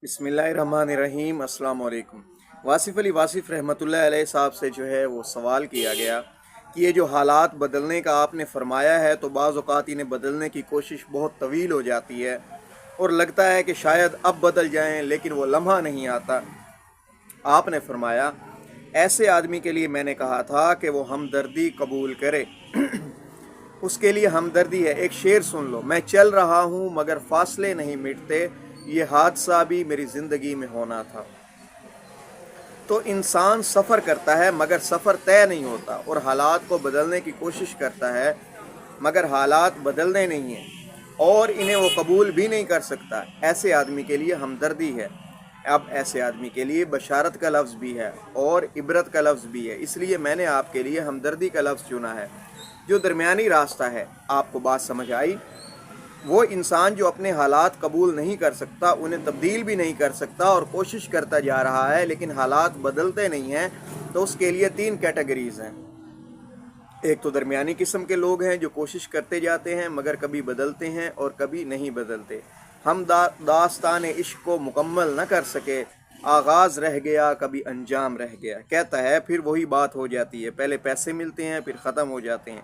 बिस्मिल्लाहिर्रहमानिर्रहीम। अस्सलाम वालेकुम। वासिफ़ अली वासिफ़ रहमतुल्लाह अलैह साहब से जो है वो सवाल किया गया कि ये जो हालात बदलने का आपने फरमाया है तो बाज़ औक़ात इन्हें बदलने की कोशिश बहुत तवील हो जाती है और लगता है कि शायद अब बदल जाएं, लेकिन वो लम्हा नहीं आता। आपने फरमाया ऐसे आदमी के लिए मैंने कहा था कि वो हमदर्दी कबूल करे उसके लिए हमदर्दी है। एक शेर सुन लो, मैं चल रहा हूँ मगर फासले नहीं मिटते, ये हादसा भी मेरी ज़िंदगी में होना था। तो इंसान सफ़र करता है मगर सफ़र तय नहीं होता और हालात को बदलने की कोशिश करता है मगर हालात बदलने नहीं हैं और इन्हें वो कबूल भी नहीं कर सकता। ऐसे आदमी के लिए हमदर्दी है। अब ऐसे आदमी के लिए बशारत का लफ्ज़ भी है और इबरत का लफ्ज़ भी है, इसलिए मैंने आपके लिए हमदर्दी का लफ्ज़ चुना है, जो दरमियानी रास्ता है। आपको बात समझ आई? वो इंसान जो अपने हालात कबूल नहीं कर सकता, उन्हें तब्दील भी नहीं कर सकता और कोशिश करता जा रहा है लेकिन हालात बदलते नहीं हैं, तो उसके लिए 3 कैटेगरीज़ हैं। एक तो दरमियानी किस्म के लोग हैं जो कोशिश करते जाते हैं मगर कभी बदलते हैं और कभी नहीं बदलते। हम दास्तान इश्क को मुकम्मल न कर सके, आगाज़ रह गया कभी अंजाम रह गया। कहता है फिर वही बात हो जाती है, पहले पैसे मिलते हैं फिर ख़त्म हो जाते हैं।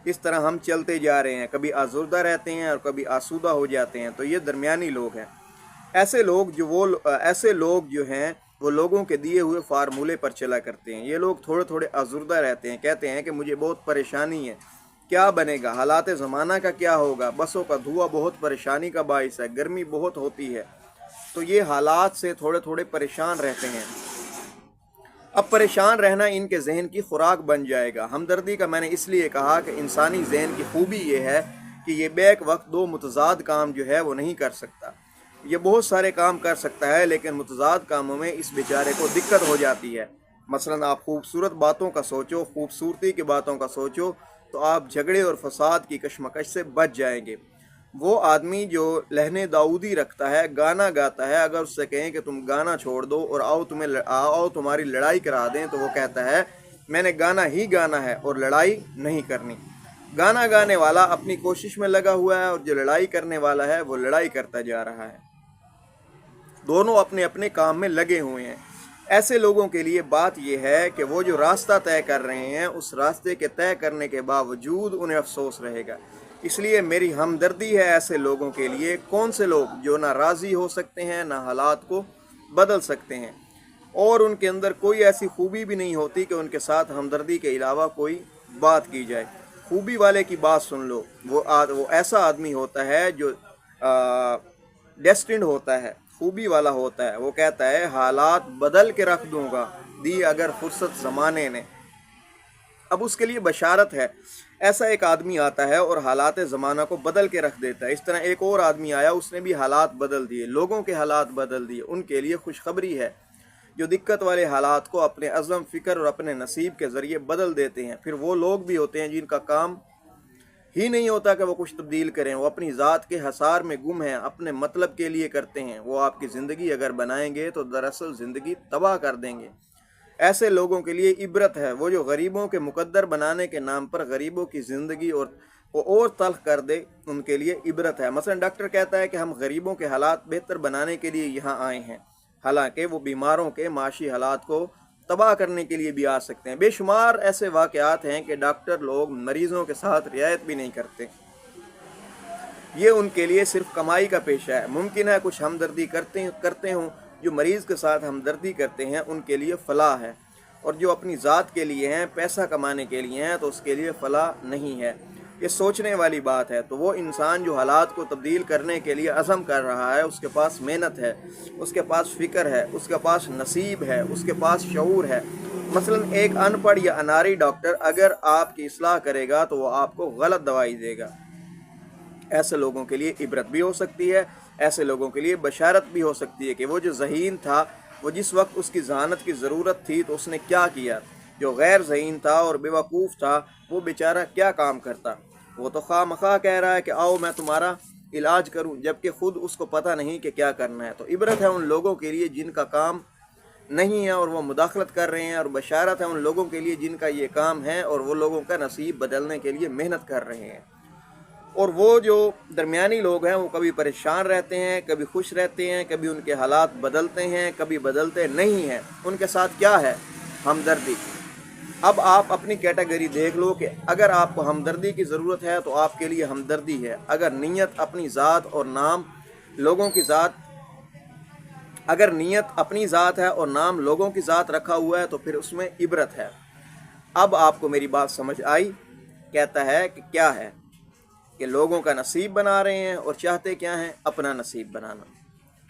इस तरह हम चलते जा रहे हैं, कभी आज़ुर्दा रहते हैं और कभी आसूदा हो जाते हैं। तो ये दरमियानी लोग हैं। ऐसे लोग जो हैं वो लोगों के दिए हुए फार्मूले पर चला करते हैं। ये लोग थोड़े थोड़े आज़ुर्दा रहते हैं, कहते हैं कि मुझे बहुत परेशानी है, क्या बनेगा, हालात ज़माना का क्या होगा, बसों का धुआं बहुत परेशानी का बाइस है, गर्मी बहुत होती है। तो ये हालात से थोड़े थोड़े परेशान रहते हैं। अब परेशान रहना इनके जहन की खुराक बन जाएगा। हमदर्दी का मैंने इसलिए कहा कि इंसानी जहन की खूबी ये है कि ये बैक वक्त दो मुतज़ाद काम जो है वो नहीं कर सकता। ये बहुत सारे काम कर सकता है लेकिन मुतज़ाद कामों में इस बेचारे को दिक्कत हो जाती है। मसलन आप खूबसूरत बातों का सोचो, खूबसूरती की बातों का सोचो, तो आप झगड़े और फसाद की कशमकश से बच जाएंगे। वो आदमी जो लहने दाऊदी रखता है, गाना गाता है, अगर उससे कहें कि तुम गाना छोड़ दो और आओ तुम्हारी लड़ाई करा दें, तो वो कहता है मैंने गाना ही गाना है और लड़ाई नहीं करनी। गाना गाने वाला अपनी कोशिश में लगा हुआ है और जो लड़ाई करने वाला है वो लड़ाई करता जा रहा है। दोनों अपने अपने काम में लगे हुए हैं। ऐसे लोगों के लिए बात यह है कि वो जो रास्ता तय कर रहे हैं, उस रास्ते के तय करने के बावजूद उन्हें अफसोस रहेगा। इसलिए मेरी हमदर्दी है ऐसे लोगों के लिए। कौन से लोग जो ना राज़ी हो सकते हैं, ना हालात को बदल सकते हैं और उनके अंदर कोई ऐसी खूबी भी नहीं होती कि उनके साथ हमदर्दी के अलावा कोई बात की जाए। खूबी वाले की बात सुन लो। वो ऐसा आदमी होता है जो डेस्टिन्ड होता है, खूबी वाला होता है। वो कहता है हालात बदल के रख दूंगा, दी अगर फुर्सत ज़माने ने। अब उसके लिए बशारत है। ऐसा एक आदमी आता है और हालात ज़माना को बदल के रख देता है। इस तरह एक और आदमी आया, उसने भी हालात बदल दिए, लोगों के हालात बदल दिए। उनके लिए खुशखबरी है जो दिक्कत वाले हालात को अपने अज़म, फ़िक्र और अपने नसीब के ज़रिए बदल देते हैं। फिर वो लोग भी होते हैं जिनका काम ही नहीं होता कि वो कुछ तब्दील करें। वो अपनी ज़ात के हसार में गुम हैं, अपने मतलब के लिए करते हैं। वो आपकी ज़िंदगी अगर बनाएंगे तो दरअसल ज़िंदगी तबाह कर देंगे। ऐसे लोगों के लिए इबरत है। वो जो गरीबों के मुकद्दर बनाने के नाम पर गरीबों की ज़िंदगी और तल्ख कर दे, उनके लिए इबरत है। मसलन डॉक्टर कहता है कि हम गरीबों के हालात बेहतर बनाने के लिए यहाँ आए हैं, हालांकि वो बीमारों के माशी हालात को तबाह करने के लिए भी आ सकते हैं। बेशुमार ऐसे वाक़यात हैं कि डॉक्टर लोग मरीज़ों के साथ रियायत भी नहीं करते। ये उनके लिए सिर्फ कमाई का पेशा है। मुमकिन है कुछ हमदर्दी करते हों। जो मरीज़ के साथ हमदर्दी करते हैं उनके लिए फ़लाह है, और जो अपनी ज़ात के लिए हैं, पैसा कमाने के लिए हैं, तो उसके लिए फ़लाह नहीं है। ये सोचने वाली बात है। तो वो इंसान जो हालात को तब्दील करने के लिए अज़म कर रहा है, उसके पास मेहनत है, उसके पास फ़िक्र है, उसके पास नसीब है, उसके पास शऊर है। मसलन एक अनपढ़ या अनारी डॉक्टर अगर आपकी इस्लाह करेगा तो वो आपको गलत दवाई देगा। ऐसे लोगों के लिए इबरत भी हो सकती है, ऐसे लोगों के लिए बशारत भी हो सकती है कि वो जो ज़हीन था, वो जिस वक्त उसकी ज़हानत की ज़रूरत थी तो उसने क्या किया। जो गैर ज़हीन था और बेवकूफ़ था, वो बेचारा क्या काम करता। वो तो खामखा कह रहा है कि आओ मैं तुम्हारा इलाज करूं, जबकि ख़ुद उसको पता नहीं कि क्या करना है। तो इबरत है उन लोगों के लिए जिनका काम नहीं है और वो मुदाखलत कर रहे हैं, और बशारत है उन लोगों के लिए जिनका ये काम है और वो लोगों का नसीब बदलने के लिए मेहनत कर रहे हैं। اور وہ جو درمیانی لوگ ہیں وہ کبھی پریشان رہتے ہیں، کبھی خوش رہتے ہیں، کبھی ان کے حالات بدلتے ہیں، کبھی بدلتے نہیں ہیں، ان کے ساتھ کیا ہے؟ ہمدردی۔ اب آپ اپنی کیٹیگری دیکھ لو کہ اگر آپ کو ہمدردی کی ضرورت ہے تو آپ کے لیے ہمدردی ہے۔ اگر نیت اپنی ذات اور نام لوگوں کی ذات اگر نیت اپنی ذات ہے اور نام لوگوں کی ذات رکھا ہوا ہے تو پھر اس میں عبرت ہے۔ اب آپ کو میری بات سمجھ آئی؟ کہتا ہے کہ کیا ہے کہ لوگوں کا نصیب بنا رہے ہیں اور چاہتے کیا ہیں؟ اپنا نصیب بنانا۔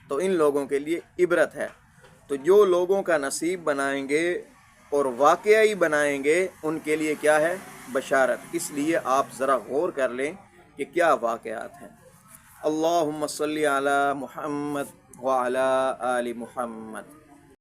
تو ان لوگوں کے لیے عبرت ہے۔ تو جو لوگوں کا نصیب بنائیں گے اور واقعی بنائیں گے ان کے لیے کیا ہے؟ بشارت۔ اس لیے آپ ذرا غور کر لیں کہ کیا واقعات ہیں۔ اللہم صلی علی محمد وعلی آل محمد۔